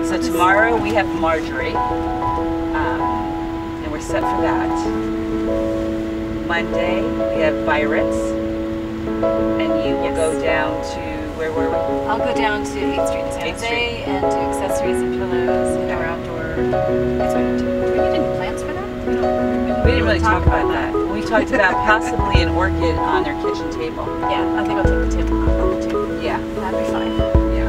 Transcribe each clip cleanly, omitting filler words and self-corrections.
So tomorrow we have Marjorie, and we're set for that. Monday we have Byron's, and you will go down to, where were we? I'll go down to 8th Street in San Jose and do accessories and pillows and our outdoor. Do we need any plants for that? We didn't really talk about that. We talked about possibly an orchid on their kitchen table. Yeah, I think I'll take the table off too. Yeah. That'd be fine. Yeah.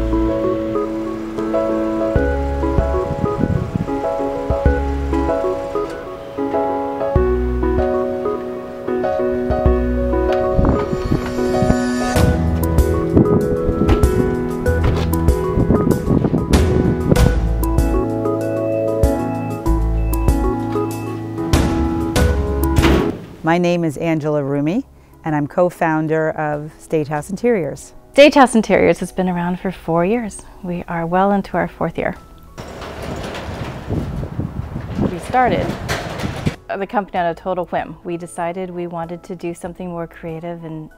My name is Angela Rumi, and I'm co-founder of Stage House Interiors. Stage House Interiors has been around for 4 years. We are well into our 4th year. We started the company on a total whim. We decided we wanted to do something more creative and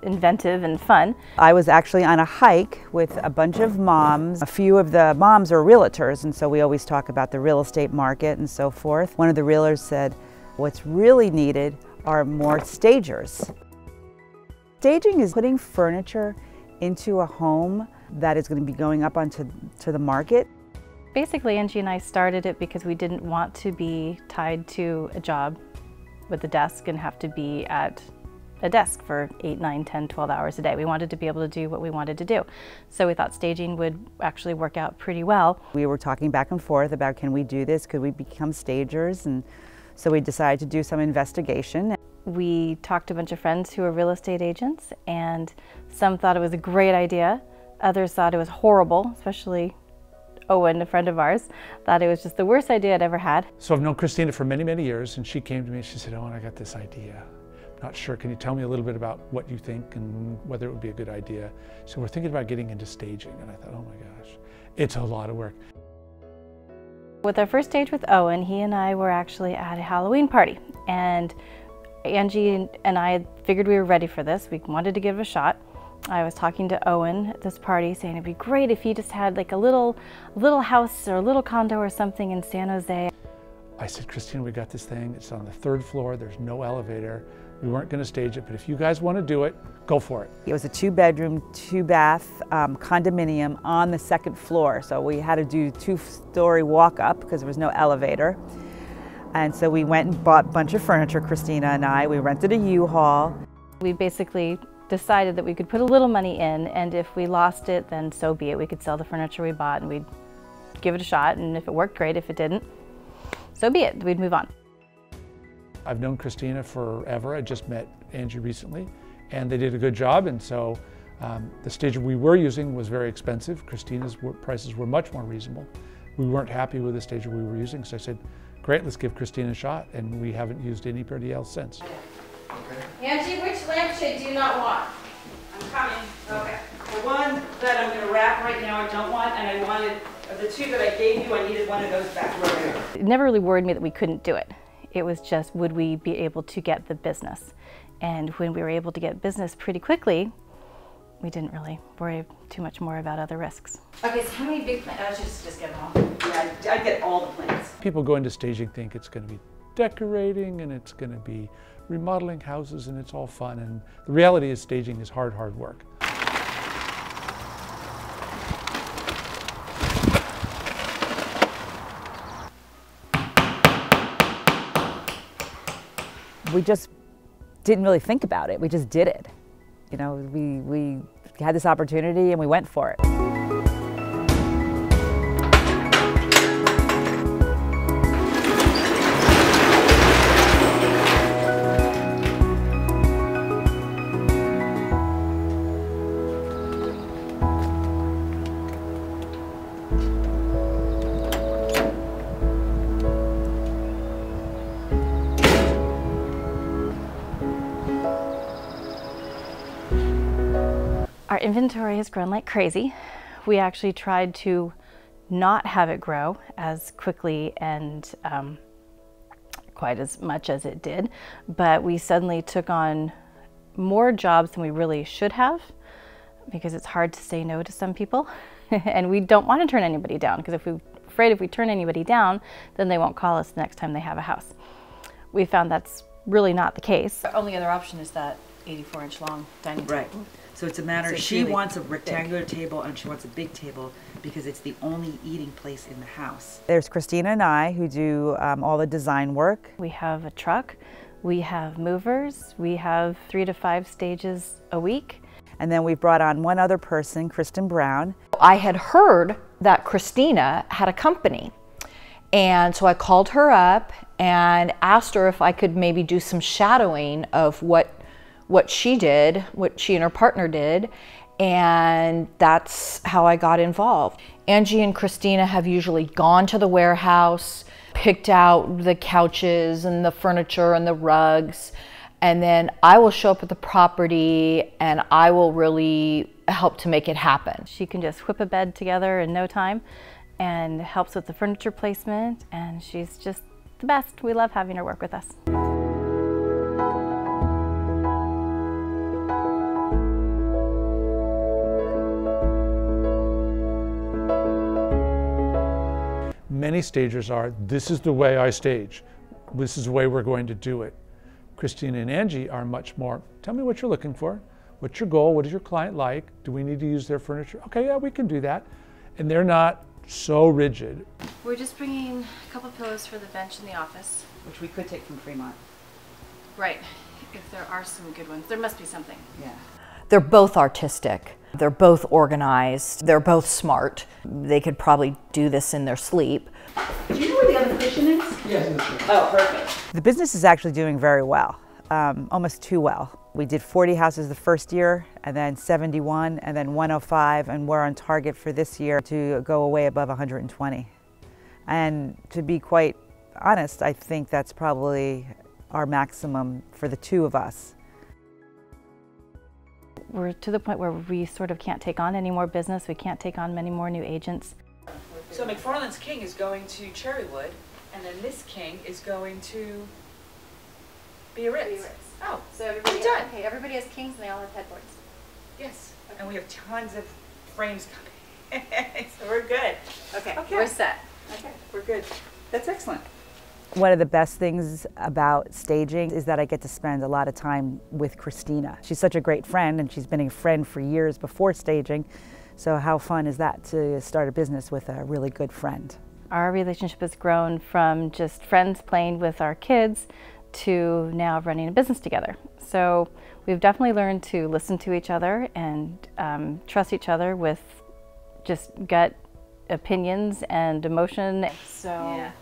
inventive and fun. I was actually on a hike with a bunch of moms. A few of the moms are realtors, and so we always talk about the real estate market and so forth. One of the realtors said, what's really needed are more stagers. Staging is putting furniture into a home that is going to be going up onto the market. Basically, Angie and I started it because we didn't want to be tied to a job with a desk and have to be at a desk for 8, 9, 10, 12 hours a day. We wanted to be able to do what we wanted to do. So we thought staging would actually work out pretty well. We were talking back and forth about, can we do this? Could we become stagers? And so we decided to do some investigation. We talked to a bunch of friends who are real estate agents, and some thought it was a great idea. Others thought it was horrible, especially Owen, a friend of ours, thought it was just the worst idea I'd ever had. So I've known KirstenA for many, many years, and she came to me and she said, Owen, I got this idea. I'm not sure, can you tell me a little bit about what you think and whether it would be a good idea? So we're thinking about getting into staging, and I thought, oh my gosh, it's a lot of work. With our first stage with Owen, he and I were actually at a Halloween party, and Angie and I figured we were ready for this. We wanted to give it a shot. I was talking to Owen at this party saying it'd be great if he just had like a little house or a little condo or something in San Jose. I said, KirstenA, we got this thing. It's on the 3rd floor. There's no elevator. We weren't going to stage it, but if you guys want to do it, go for it. It was a 2-bedroom, 2-bath condominium on the 2nd floor. So we had to do 2-story walk up because there was no elevator. And so we went and bought a bunch of furniture, KirstenA and I. We rented a U-Haul. We basically decided that we could put a little money in, and if we lost it, then so be it. We could sell the furniture we bought and we'd give it a shot, and if it worked, great. If it didn't, so be it. We'd move on. I've known KirstenA forever. I just met Angie recently, and they did a good job, and so the stager we were using was very expensive. KirstenA's prices were much more reasonable. We weren't happy with the stager we were using, so I said, great, let's give KirstenA a shot, and we haven't used anybody else since. Okay. Angie, which lampshade do you not want? I'm coming. Okay. The one that I'm going to wrap right now I don't want, and I wanted, of the 2 that I gave you, I needed one of those back there. It never really worried me that we couldn't do it. It was just, would we be able to get the business? And when we were able to get business pretty quickly, we didn't really worry too much more about other risks. Okay, so how many big plants? I should just get them all. Yeah, I'd get all the plants. People go into staging think it's going to be decorating and it's going to be remodeling houses and it's all fun, and the reality is staging is hard work. We just didn't really think about it. We just did it. You know, we had this opportunity and we went for it. Our inventory has grown like crazy. We actually tried to not have it grow as quickly and quite as much as it did, but we suddenly took on more jobs than we really should have, because it's hard to say no to some people. And we don't want to turn anybody down, because if we're afraid if we turn anybody down, then they won't call us the next time they have a house. We found that's really not the case. The only other option is that 84-inch long dining table. Right. So it's a matter, So she really wants a rectangular table and she wants a big table because it's the only eating place in the house. There's KirstenA and I who do all the design work. We have a truck, we have movers, we have 3 to 5 stages a week. And then we've brought on one other person, Kristen Brown. I had heard that KirstenA had a company. And so I called her up and asked her if I could maybe do some shadowing of what she did, what she and her partner did. And that's how I got involved. Angie and KirstenA have usually gone to the warehouse, picked out the couches and the furniture and the rugs, and then I will show up at the property and I will really help to make it happen. She can just whip a bed together in no time and helps with the furniture placement, and she's just the best. We love having her work with us. Many stagers are, this is the way I stage. This is the way we're going to do it. KirstenA and Angie are much more, tell me what you're looking for. What's your goal? What does your client like? Do we need to use their furniture? Okay, yeah, we can do that. And they're not so rigid. We're just bringing a couple pillows for the bench in the office. Which we could take from Fremont. Right, if there are some good ones. There must be something. Yeah. They're both artistic. They're both organized. They're both smart. They could probably do this in their sleep. Do you know where the other cushion is? Yes. Oh, perfect. The business is actually doing very well, almost too well. We did 40 houses the first year, and then 71, and then 105, and we're on target for this year to go way above 120. And to be quite honest, I think that's probably our maximum for the two of us. We're to the point where we sort of can't take on any more business. We can't take on many more new agents. So McFarland's King is going to Cherrywood, and then this King is going to Biarritz. Oh, So everybody, I'm done. okay, everybody has kings and they all have headboards. Yes, and we have tons of frames coming. So we're good. Okay, Okay. we're set. Okay, we're good. That's excellent. One of the best things about staging is that I get to spend a lot of time with KirstenA. She's such a great friend, and she's been a friend for years before staging. So how fun is that to start a business with a really good friend? Our relationship has grown from just friends playing with our kids to now running a business together. So we've definitely learned to listen to each other and trust each other with just gut opinions and emotion. So, Yeah.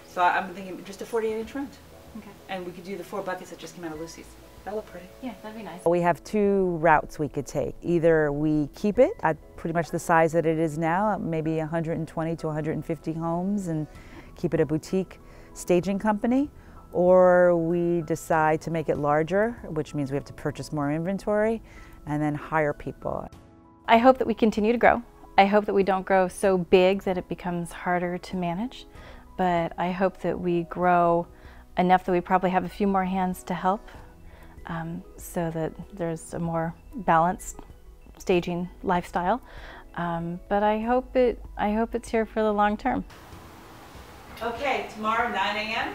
So I'm thinking just a 48-inch front. Okay. And we could do the 4 buckets that just came out of Lucy's. That'll look pretty. Yeah, that'd be nice. We have 2 routes we could take. Either we keep it at pretty much the size that it is now, maybe 120 to 150 homes, and keep it a boutique staging company, or we decide to make it larger, which means we have to purchase more inventory and then hire people. I hope that we continue to grow. I hope that we don't grow so big that it becomes harder to manage, but I hope that we grow enough that we probably have a few more hands to help, so that there's a more balanced staging lifestyle. But I hope it's here for the long term. Okay, tomorrow 9 a.m.